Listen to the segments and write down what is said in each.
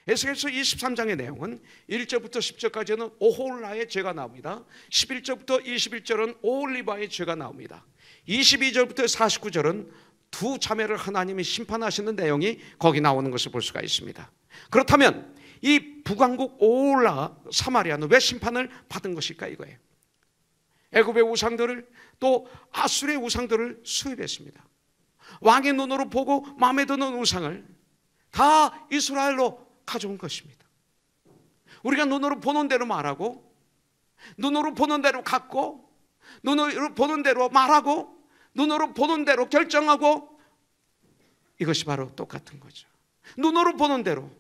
에스겔서 23장의 내용은 1절부터 10절까지는 오홀라의 죄가 나옵니다. 11절부터 21절은 오홀리바의 죄가 나옵니다. 22절부터 49절은 두 자매를 하나님이 심판하시는 내용이 거기 나오는 것을 볼 수가 있습니다. 그렇다면 이 북왕국 오홀라 사마리아는 왜 심판을 받은 것일까 이거예요. 애굽의 우상들을 또 아수르의 우상들을 수입했습니다. 왕의 눈으로 보고 마음에 드는 우상을 다 이스라엘로 가져온 것입니다. 우리가 눈으로 보는 대로 말하고, 눈으로 보는 대로 갖고, 눈으로 보는 대로 말하고, 눈으로 보는 대로 결정하고, 이것이 바로 똑같은 거죠. 눈으로 보는 대로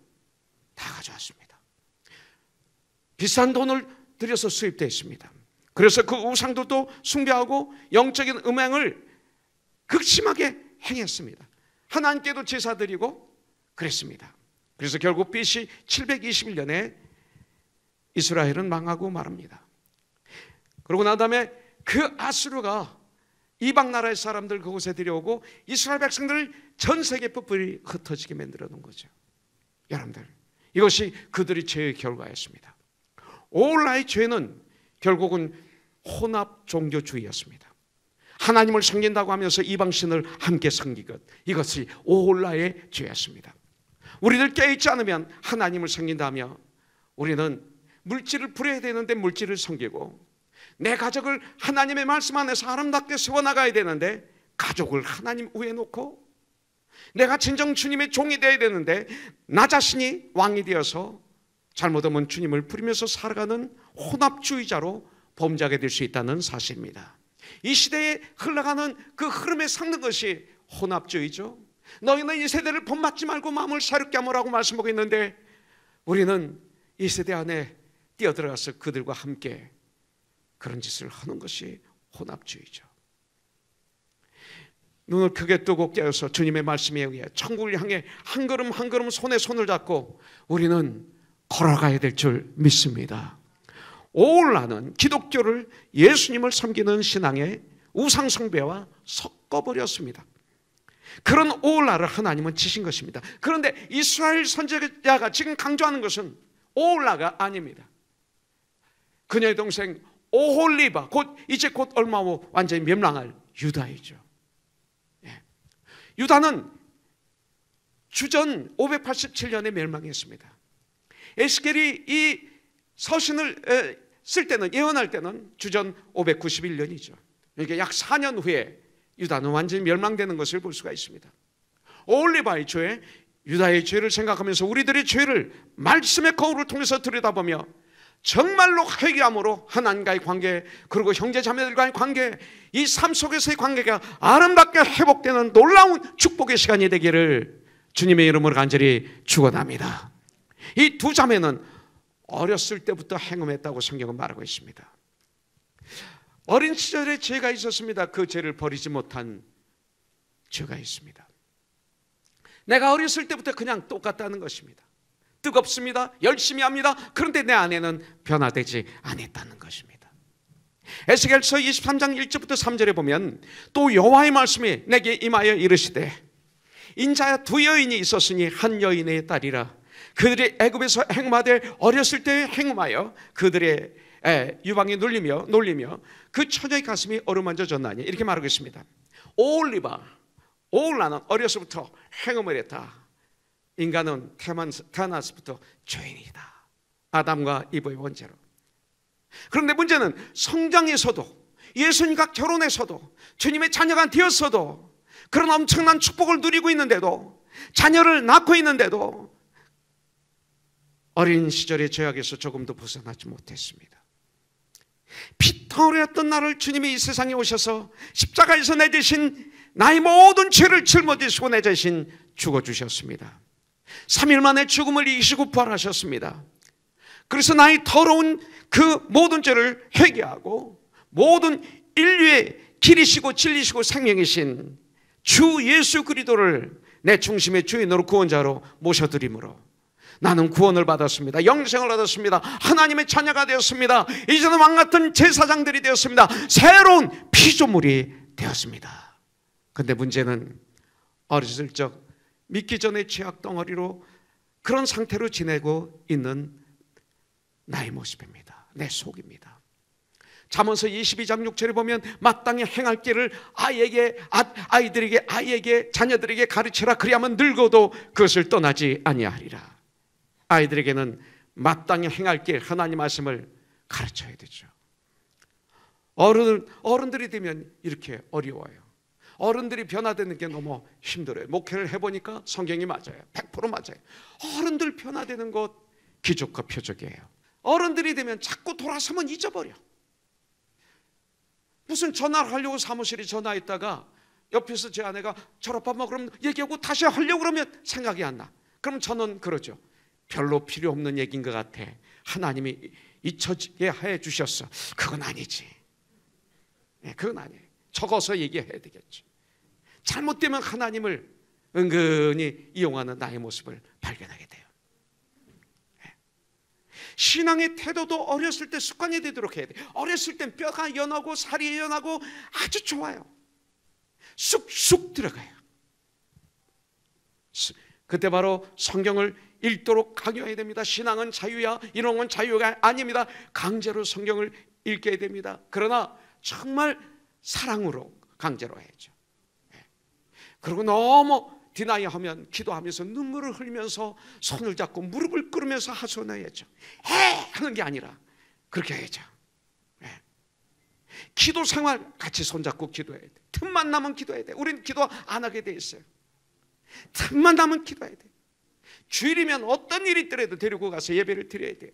다 가져왔습니다. 비싼 돈을 들여서 수입되어 있습니다. 그래서 그 우상들도 숭배하고 영적인 음행을 극심하게 행했습니다. 하나님께도 제사 드리고 그랬습니다. 그래서 결국 BC 721년에 이스라엘은 망하고 말합니다. 그러고 난 다음에 그 아수르가 이방 나라의 사람들 그곳에 들여오고 이스라엘 백성들을 전 세계 뿔뿔이 흩어지게 만들어 놓은 거죠. 여러분들, 이것이 그들의 죄의 결과였습니다. 오홀라의 죄는 결국은 혼합 종교주의였습니다. 하나님을 섬긴다고 하면서 이방신을 함께 섬긴 것, 이것이 오홀라의 죄였습니다. 우리들 깨어있지 않으면 하나님을 섬긴다며 우리는 물질을 부려야 되는데 물질을 섬기고, 내 가족을 하나님의 말씀 안에서 아름답게 세워나가야 되는데 가족을 하나님 위에 놓고, 내가 진정 주님의 종이 되어야 되는데 나 자신이 왕이 되어서 잘못하면 주님을 부리면서 살아가는 혼합주의자로 범죄하게 될 수 있다는 사실입니다. 이 시대에 흘러가는 그 흐름에 섞는 것이 혼합주의죠. 너희는 이 세대를 본받지 말고 마음을 새롭게 하라고 말씀하고 있는데, 우리는 이 세대 안에 뛰어들어가서 그들과 함께 그런 짓을 하는 것이 혼합주의죠. 눈을 크게 뜨고 깨어서 주님의 말씀에 의해 천국을 향해 한 걸음 한 걸음 손에 손을 잡고 우리는 걸어가야 될 줄 믿습니다. 오홀라는 기독교를, 예수님을 섬기는 신앙의 우상 숭배와 섞어버렸습니다. 그런 오홀라를 하나님은 지신 것입니다. 그런데 이스라엘 선지자가 지금 강조하는 것은 오홀라가 아닙니다. 그녀의 동생 오홀리바, 이제 곧 얼마 후 완전히 멸망할 유다이죠. 유다는 주전 587년에 멸망했습니다. 에스겔이 이 서신을 쓸 때는, 예언할 때는 주전 591년이죠. 그러니까 약 4년 후에 유다는 완전히 멸망되는 것을 볼 수가 있습니다. 오홀리바의 죄, 유다의 죄를 생각하면서 우리들의 죄를 말씀의 거울을 통해서 들여다보며 정말로 회개함으로 하나님과의 관계, 그리고 형제 자매들과의 관계, 이 삶 속에서의 관계가 아름답게 회복되는 놀라운 축복의 시간이 되기를 주님의 이름으로 간절히 축원합니다. 이 두 자매는 어렸을 때부터 행음했다고 성경은 말하고 있습니다. 어린 시절에 죄가 있었습니다. 그 죄를 버리지 못한 죄가 있습니다. 내가 어렸을 때부터 그냥 똑같다는 것입니다. 뜨겁습니다. 열심히 합니다. 그런데 내 안에는 변화되지 않았다는 것입니다. 에스겔서 23장 1절부터 3절에 보면 또 여호와의 말씀이 내게 임하여 이르시되, 인자야 두 여인이 있었으니 한 여인의 딸이라. 그들이 애굽에서 행음하되 어렸을 때 행음하여 그들의 유방이 놀리며 그 처녀의 가슴이 어루만져졌나니, 이렇게 말하고 있습니다. 오홀라는 어려서부터 행음을 했다. 인간은 태어났을부터 죄인이다. 아담과 이브의 원죄로. 그런데 문제는 성장에서도, 예수님과 결혼해서도, 주님의 자녀가 되었어도, 그런 엄청난 축복을 누리고 있는데도, 자녀를 낳고 있는데도 어린 시절의 죄악에서 조금도 벗어나지 못했습니다. 피터리였던 나를 주님이 이 세상에 오셔서 십자가에서 내 대신 나의 모든 죄를 짊어지시고 내 대신 죽어주셨습니다. 3일 만에 죽음을 이기시고 부활하셨습니다. 그래서 나의 더러운 그 모든 죄를 회개하고 모든 인류의 길이시고 진리시고 생명이신 주 예수 그리스도를 내 중심의 주인으로 구원자로 모셔드림으로 나는 구원을 받았습니다. 영생을 얻었습니다. 하나님의 자녀가 되었습니다. 이제는 왕같은 제사장들이 되었습니다. 새로운 피조물이 되었습니다. 그런데 문제는 어렸을 적 믿기 전에 죄악 덩어리로 그런 상태로 지내고 있는 나의 모습입니다. 내 속입니다. 잠언서 22장 6절에 보면 마땅히 행할 길을 아이에게 자녀들에게 가르치라. 그리하면 늙어도 그것을 떠나지 아니하리라. 아이들에게는 마땅히 행할 길, 하나님 말씀을 가르쳐야 되죠. 어른들이 되면 이렇게 어려워요. 어른들이 변화되는 게 너무 힘들어요. 목회를 해보니까 성경이 맞아요. 100% 맞아요. 어른들 변화되는 것 기적과 표적이에요. 어른들이 되면 자꾸 돌아서면 잊어버려. 무슨 전화를 하려고 사무실에 전화했다가 옆에서 제 아내가 졸업하면 그럼 얘기하고 다시 하려고 그러면 생각이 안 나. 그럼 저는 그러죠. 별로 필요 없는 얘기인 것 같아. 하나님이 잊혀지게 해 주셨어. 그건 아니지. 그건 아니에요. 적어서 얘기해야 되겠죠. 잘못되면 하나님을 은근히 이용하는 나의 모습을 발견하게 돼요. 신앙의 태도도 어렸을 때 습관이 되도록 해야 돼요. 어렸을 땐 뼈가 연하고 살이 연하고 아주 좋아요. 쑥쑥 들어가요. 그때 바로 성경을 읽도록 강요해야 됩니다. 신앙은 자유야, 이런 건 자유가 아닙니다. 강제로 성경을 읽게 됩니다. 그러나 정말 사랑으로 강제로 해야죠. 그리고 너무 디나이하면 기도하면서 눈물을 흘리면서 손을 잡고 무릎을 꿇으면서 하소연해야죠. 하는 게 아니라 그렇게 해야죠. 기도 생활 같이 손잡고 기도해야 돼. 틈만 나면 기도해야 돼. 우리는 기도 안 하게 돼 있어요. 틈만 나면 기도해야 돼. 주일이면 어떤 일이 있더라도 데리고 가서 예배를 드려야 돼요.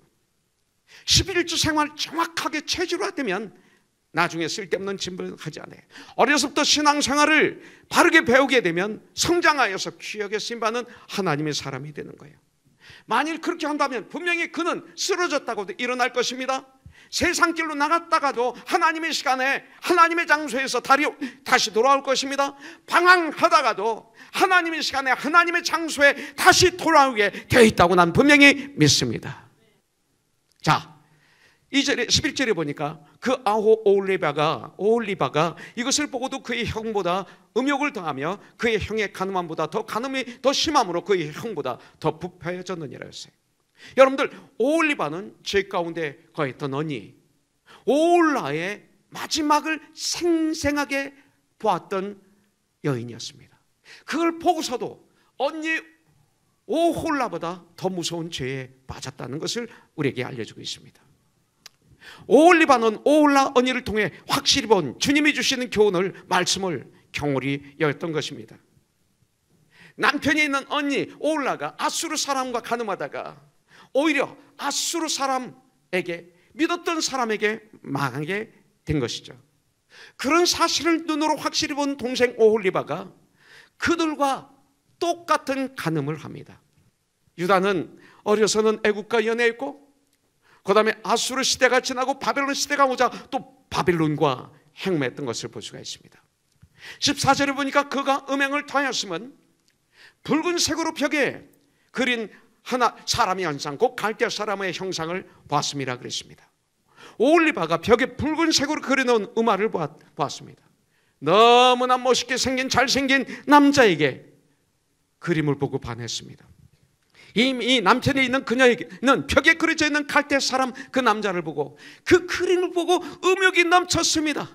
11주 생활 정확하게 체질화되면 나중에 쓸데없는 짐을 하지 않아요. 어려서부터 신앙생활을 바르게 배우게 되면 성장하여서 귀하게 쓰임받는 하나님의 사람이 되는 거예요. 만일 그렇게 한다면 분명히 그는 쓰러졌다고도 일어날 것입니다. 세상 길로 나갔다가도 하나님의 시간에 하나님의 장소에서 다시 돌아올 것입니다. 방황하다가도 하나님의 시간에 하나님의 장소에 다시 돌아오게 되어 있다고 난 분명히 믿습니다. 자, 2절에 11절에 보니까 그 오홀리바가 이것을 보고도 그의 형보다 음욕을 더하며 그의 형의 간음함보다 더 간음이 더 심함으로 그의 형보다 더 부패해졌느니라 했어요. 여러분들, 오홀리바는 죄 가운데 거했던 언니, 오홀라의 마지막을 생생하게 보았던 여인이었습니다. 그걸 보고서도 언니 오홀라보다 더 무서운 죄에 빠졌다는 것을 우리에게 알려주고 있습니다. 오홀리바는 오홀라 언니를 통해 확실히 본 주님이 주시는 교훈을, 말씀을 경홀히 여겼던 것입니다. 남편이 있는 언니 오홀라가 아수르 사람과 간음하다가 오히려 아수르 사람에게, 믿었던 사람에게 망하게 된 것이죠. 그런 사실을 눈으로 확실히 본 동생 오홀리바가 그들과 똑같은 간음을 합니다. 유다는 어려서는 애국과 연애했고, 그 다음에 아수르 시대가 지나고 바벨론 시대가 오자 또 바벨론과 행매했던 것을 볼 수가 있습니다. 14절에 보니까 그가 음행을 더하였으면 붉은색으로 벽에 그린 하나 사람의 형상, 곧 갈대 사람의 형상을 보았음이라 그랬습니다. 오홀리바가 벽에 붉은색으로 그려놓은 음화를 보았습니다. 너무나 멋있게 생긴 잘생긴 남자에게 그림을 보고 반했습니다. 이 남편이 있는 그녀에게는 벽에 그려져 있는 갈대 사람 그 남자를 보고, 그 그림을 보고 음욕이 넘쳤습니다.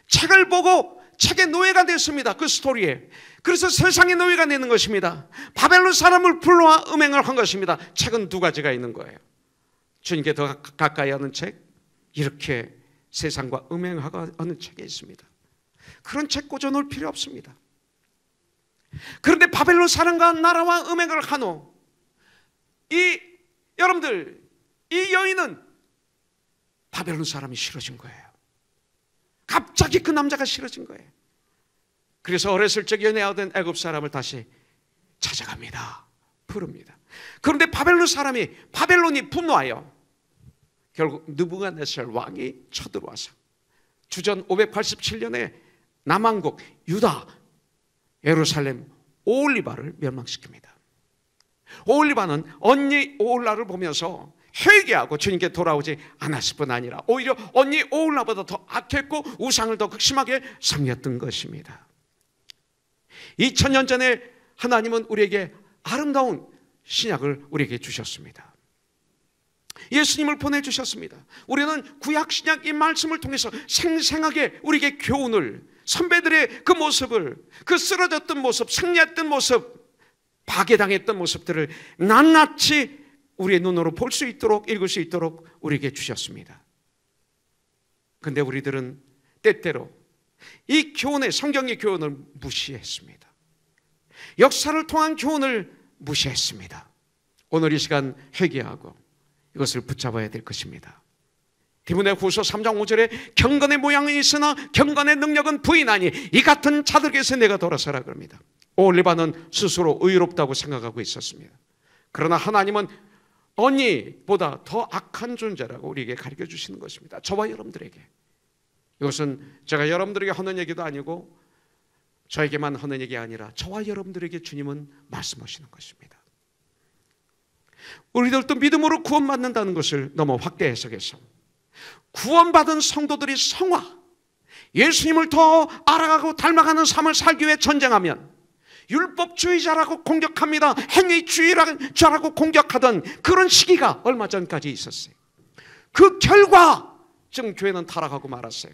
책을 보고 책의 노예가 됐습니다. 그 스토리에. 그래서 세상의 노예가 되는 것입니다. 바벨론 사람을 불러와 음행을 한 것입니다. 책은 두 가지가 있는 거예요. 주님께 더 가까이 하는 책, 이렇게 세상과 음행하고 하는 책이 있습니다. 그런 책 꽂아놓을 필요 없습니다. 그런데 바벨론 사람과 나라와 음행을 한 후 여러분들, 이 여인은 바벨론 사람이 싫어진 거예요. 갑자기 그 남자가 싫어진 거예요. 그래서 어렸을 적 연애하던 애굽 사람을 다시 찾아갑니다. 부릅니다. 그런데 바벨론이 분노하여 결국 느부갓네살 왕이 쳐들어와서 주전 587년에 남왕국 유다 예루살렘 오홀리바를 멸망시킵니다. 오홀리바는 언니 오홀라를 보면서 회개하고 주님께 돌아오지 않았을 뿐 아니라 오히려 언니 오홀라보다 더 악했고 우상을 더 극심하게 섬겼던 것입니다. 2000년 전에 하나님은 우리에게 아름다운 신약을 우리에게 주셨습니다. 예수님을 보내주셨습니다. 우리는 구약 신약 이 말씀을 통해서 생생하게 우리에게 교훈을, 선배들의 그 모습을, 그 쓰러졌던 모습, 승리했던 모습, 파괴당했던 모습들을 낱낱이 우리의 눈으로 볼 수 있도록, 읽을 수 있도록 우리에게 주셨습니다. 근데 우리들은 때때로 이 교훈의, 성경의 교훈을 무시했습니다. 역사를 통한 교훈을 무시했습니다. 오늘 이 시간 회개하고 이것을 붙잡아야 될 것입니다. 디모데후서 3장 5절에 경건의 모양은 있으나 경건의 능력은 부인하니 이 같은 자들에게서 내가 돌아서라 그럽니다. 오홀리바는 스스로 의롭다고 생각하고 있었습니다. 그러나 하나님은 언니보다 더 악한 존재라고 우리에게 가르쳐 주시는 것입니다. 저와 여러분들에게. 이것은 제가 여러분들에게 하는 얘기도 아니고 저에게만 하는 얘기 아니라 저와 여러분들에게 주님은 말씀하시는 것입니다. 우리들도 믿음으로 구원받는다는 것을 너무 확대 해석해서 구원받은 성도들이 성화, 예수님을 더 알아가고 닮아가는 삶을 살기 위해 전쟁하면 율법주의자라고 공격합니다. 행위주의자라고 공격하던 그런 시기가 얼마 전까지 있었어요. 그 결과 지금 교회는 타락하고 말았어요.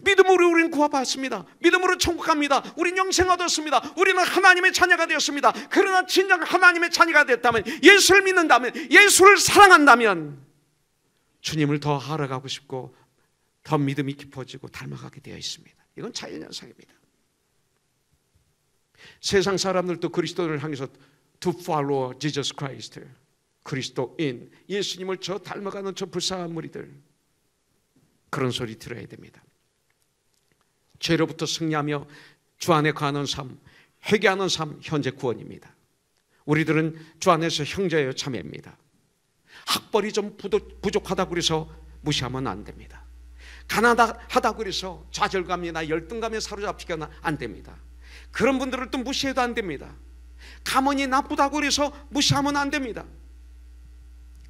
믿음으로 우리는 구원받습니다. 믿음으로 천국 갑니다. 우리는 영생 얻었습니다. 우리는 하나님의 자녀가 되었습니다. 그러나 진정 하나님의 자녀가 됐다면, 예수를 믿는다면, 예수를 사랑한다면 주님을 더 알아가고 싶고 더 믿음이 깊어지고 닮아가게 되어 있습니다. 이건 자연현상입니다. 세상 사람들도 그리스도를 향해서 to follow Jesus Christ, 그리스도인, 예수님을 저 닮아가는 저 불쌍한 무리들, 그런 소리 들어야 됩니다. 죄로부터 승리하며 주 안에 거하는 삶, 회개하는 삶, 현재 구원입니다. 우리들은 주 안에서 형제여 자매입니다. 학벌이 좀 부족하다고 해서 무시하면 안 됩니다. 가난하다고 해서 좌절감이나 열등감에 사로잡히거나 안 됩니다. 그런 분들을 또 무시해도 안 됩니다. 가문이 나쁘다고 해서 무시하면 안 됩니다.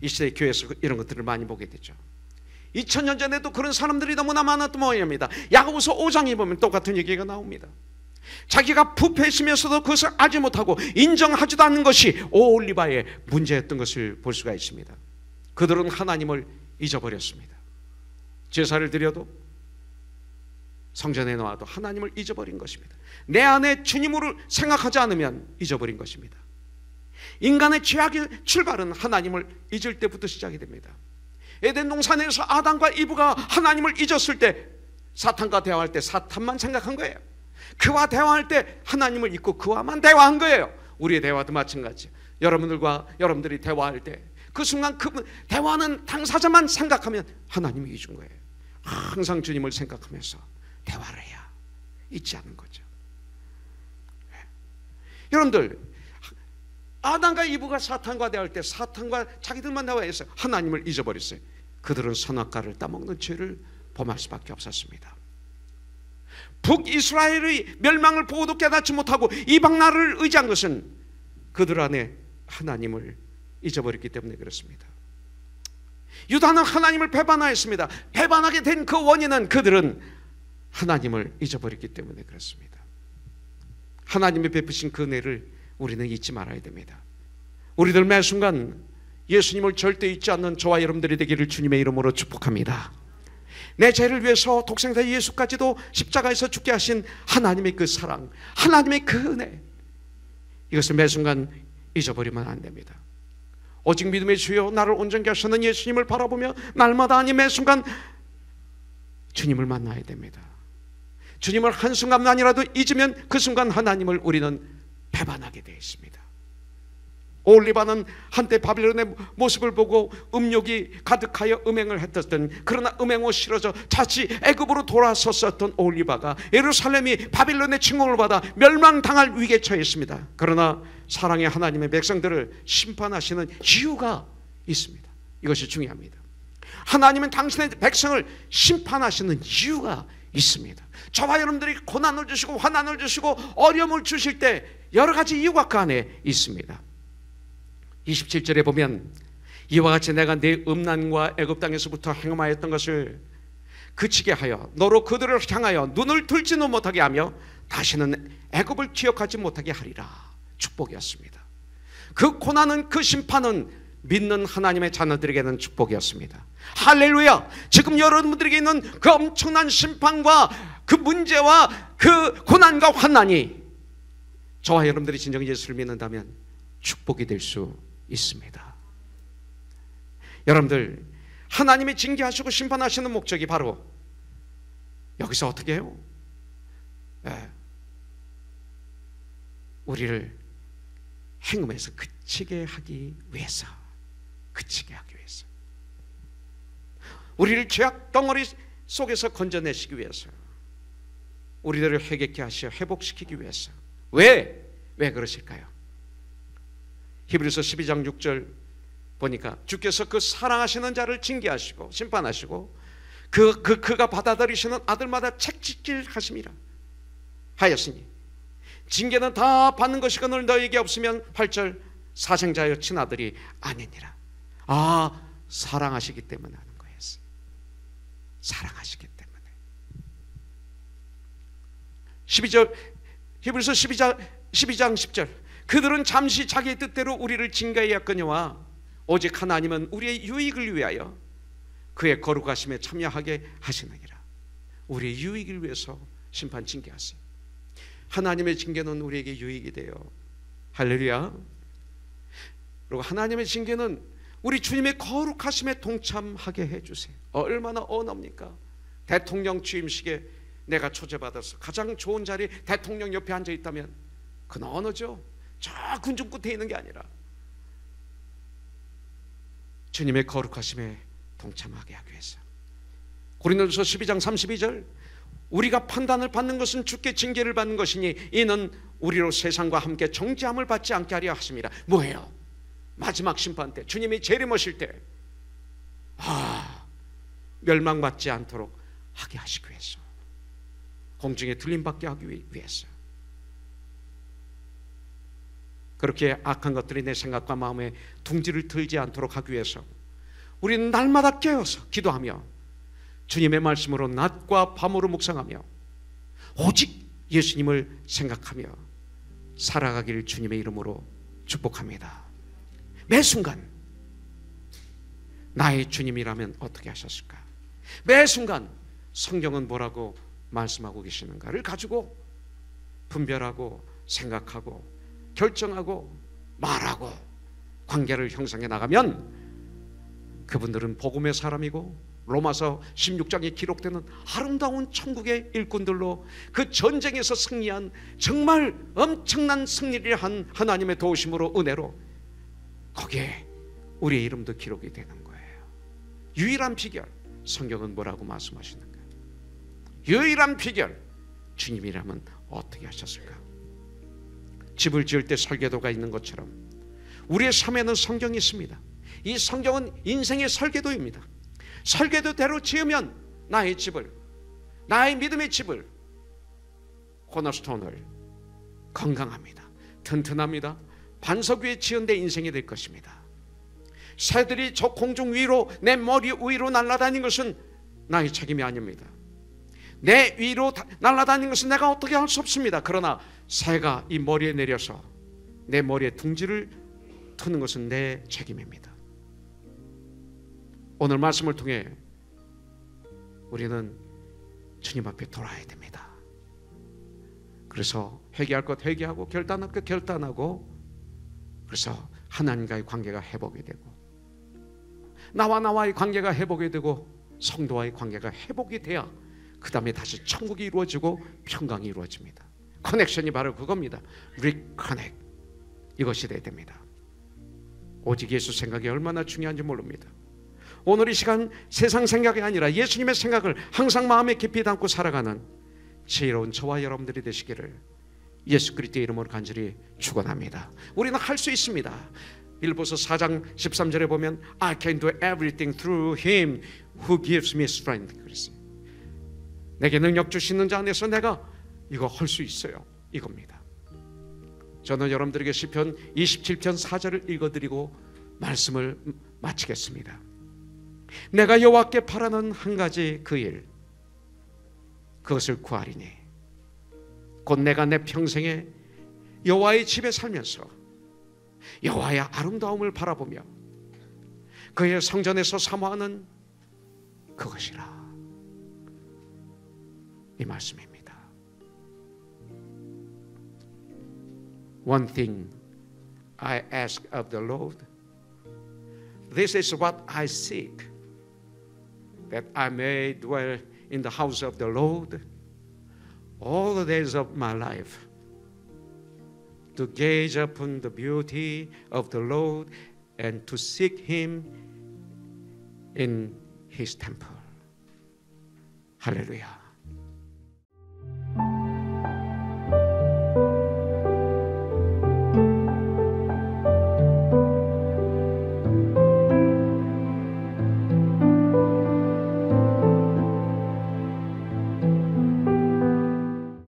이 시대 교회에서 이런 것들을 많이 보게 되죠. 2000년 전에도 그런 사람들이 너무나 많았던 모양입니다. 야고보서 5장에 보면 똑같은 얘기가 나옵니다. 자기가 부패했으면서도 그것을 알지 못하고 인정하지도 않는 것이 오홀리바의 문제였던 것을 볼 수가 있습니다. 그들은 하나님을 잊어버렸습니다. 제사를 드려도 성전에 나와도 하나님을 잊어버린 것입니다. 내 안에 주님으로 생각하지 않으면 잊어버린 것입니다. 인간의 죄악의 출발은 하나님을 잊을 때부터 시작이 됩니다. 에덴 동산에서 아담과 이브가 하나님을 잊었을 때, 사탄과 대화할 때 사탄만 생각한 거예요. 그와 대화할 때 하나님을 잊고 그와만 대화한 거예요. 우리의 대화도 마찬가지. 여러분들이 대화할 때 그 순간 그 대화하는 당사자만 생각하면 하나님이 잊은 거예요. 항상 주님을 생각하면서 대화를 해야 잊지 않는 거죠. 여러분들, 아담과 이브가 사탄과 대화할 때 사탄과 자기들만 대화해서 하나님을 잊어버렸어요. 그들은 선악과를 따먹는 죄를 범할 수밖에 없었습니다. 북이스라엘의 멸망을 보고도 깨닫지 못하고 이방 나라를 의지한 것은 그들 안에 하나님을 잊어버렸기 때문에 그렇습니다. 유다는 하나님을 배반하였습니다. 배반하게 된 그 원인은 그들은 하나님을 잊어버렸기 때문에 그렇습니다. 하나님이 베푸신 그 은혜를 우리는 잊지 말아야 됩니다. 우리들 매 순간 예수님을 절대 잊지 않는 저와 여러분들이 되기를 주님의 이름으로 축복합니다. 내 죄를 위해서 독생자 예수까지도 십자가에서 죽게 하신 하나님의 그 사랑, 하나님의 그 은혜, 이것을 매 순간 잊어버리면 안 됩니다. 오직 믿음의 주여 나를 온전케 하시는 예수님을 바라보며 날마다 아니 매 순간 주님을 만나야 됩니다. 주님을 한순간만이라도 잊으면 그 순간 하나님을 우리는 배반하게 되어 있습니다. 오홀리바는 한때 바빌론의 모습을 보고 음욕이 가득하여 음행을 했었던, 그러나 음행을 싫어져 다시 애굽으로 돌아섰었던 오홀리바가 예루살렘이 바빌론의 침공을 받아 멸망당할 위기에 처했습니다. 그러나 사랑의 하나님의 백성들을 심판하시는 이유가 있습니다. 이것이 중요합니다. 하나님은 당신의 백성을 심판하시는 이유가 있습니다. 저와 여러분들이 고난을 주시고 환난을 주시고 어려움을 주실 때 여러 가지 이유가 그 안에 있습니다. 27절에 보면 이와 같이 내가 네 음란과 애굽 땅에서부터 행함하였던 것을 그치게 하여 너로 그들을 향하여 눈을 들지는 못하게 하며 다시는 애굽을 기억하지 못하게 하리라. 축복이었습니다. 그 고난은, 그 심판은 믿는 하나님의 자녀들에게는 축복이었습니다. 할렐루야. 지금 여러분들에게 있는 그 엄청난 심판과 그 문제와 그 고난과 환난이 저와 여러분들이 진정 예수를 믿는다면 축복이 될 수 있습니다. 여러분들, 하나님이 징계하시고 심판하시는 목적이 바로 여기서 어떻게 해요? 우리를 행음에서 그치게 하기 위해서, 우리를 죄악 덩어리 속에서 건져내시기 위해서, 우리들을 회개케 하시어 회복시키기 위해서. 왜 그러실까요? 히브리서 12장 6절 보니까 주께서 그 사랑하시는 자를 징계하시고 심판하시고 그가 받아들이시는 아들마다 책짓질 하심이라 하였으니 징계는 다 받는 것이거늘 너에게 없으면 8절 사생자여 친아들이 아니니라. 사랑하시기 때문에 하는 거였어요. 사랑하시기 때문에. 12절 히브리서 12장 10절 그들은 잠시 자기의 뜻대로 우리를 징계하였거니와 오직 하나님은 우리의 유익을 위하여 그의 거룩하심에 참여하게 하시느니라. 우리의 유익을 위해서 심판 징계하세요. 하나님의 징계는 우리에게 유익이 돼요. 할렐루야. 그리고 하나님의 징계는 우리 주님의 거룩하심에 동참하게 해주세요. 얼마나 언어입니까? 대통령 취임식에 내가 초대받아서 가장 좋은 자리 대통령 옆에 앉아 있다면 그건 언어죠. 저 군중 끝에 있는 게 아니라 주님의 거룩하심에 동참하게 하기 위해서. 고린도전서 12장 32절 우리가 판단을 받는 것은 주께 징계를 받는 것이니 이는 우리로 세상과 함께 정죄함을 받지 않게 하려 하십니다. 뭐예요? 마지막 심판 때 주님이 재림하실 때 멸망받지 않도록 하게 하시기 위해서, 공중에 들림받게 하기 위해서. 그렇게 악한 것들이 내 생각과 마음에 둥지를 들지 않도록 하기 위해서 우리는 날마다 깨어서 기도하며 주님의 말씀으로 낮과 밤으로 묵상하며 오직 예수님을 생각하며 살아가기를 주님의 이름으로 축복합니다. 매 순간 나의 주님이라면 어떻게 하셨을까? 매 순간 성경은 뭐라고 말씀하고 계시는가를 가지고 분별하고 생각하고 결정하고 말하고 관계를 형성해 나가면 그분들은 복음의 사람이고 로마서 16장에 기록되는 아름다운 천국의 일꾼들로 그 전쟁에서 승리한 정말 엄청난 승리를 한 하나님의 도우심으로 은혜로 거기에 우리의 이름도 기록이 되는 거예요. 유일한 비결, 성경은 뭐라고 말씀하시는가? 유일한 비결, 주님이라면 어떻게 하셨을까? 집을 지을 때 설계도가 있는 것처럼 우리의 삶에는 성경이 있습니다. 이 성경은 인생의 설계도입니다. 설계도대로 지으면 나의 집을, 나의 믿음의 집을, 코너스톤을 건강합니다. 튼튼합니다. 반석 위에 지은 내 인생이 될 것입니다. 새들이 저 공중 위로 내 머리 위로 날아다니는 것은 나의 책임이 아닙니다. 내 위로 날아다니는 것은 내가 어떻게 할 수 없습니다. 그러나 새가 이 머리에 내려서 내 머리에 둥지를 트는 것은 내 책임입니다. 오늘 말씀을 통해 우리는 주님 앞에 돌아야 됩니다. 그래서 회개할 것 회개하고 결단할 것 결단하고, 그래서 하나님과의 관계가 회복이 되고 나와의 관계가 회복이 되고 성도와의 관계가 회복이 돼야 그 다음에 다시 천국이 이루어지고 평강이 이루어집니다. 커넥션이 바로 그겁니다. 리커넥. 이것이 돼야 됩니다. 오직 예수 생각이 얼마나 중요한지 모릅니다. 오늘 이 시간 세상 생각이 아니라 예수님의 생각을 항상 마음에 깊이 담고 살아가는 지혜로운 저와 여러분들이 되시기를 예수 그리스도의 이름으로 간절히 축원합니다. 우리는 할 수 있습니다. 빌립보서 4장 13절에 보면 I can do everything through him who gives me strength. 그랬어요. 내게 능력 주시는 자 안에서 내가 이거 할 수 있어요. 이겁니다. 저는 여러분들에게 시편 27편 4절을 읽어드리고 말씀을 마치겠습니다. 내가 여호와께 바라는 한 가지 그 일, 그것을 구하리니 곧 내가 내 평생에 여호와의 집에 살면서 여호와의 아름다움을 바라보며 그의 성전에서 사모하는 그것이라. 이 말씀입니다. One thing I ask of the Lord, this is what I seek, that I may dwell in the house of the Lord all the days of my life, to gaze upon the beauty of the Lord and to seek Him in His temple. 할렐루야.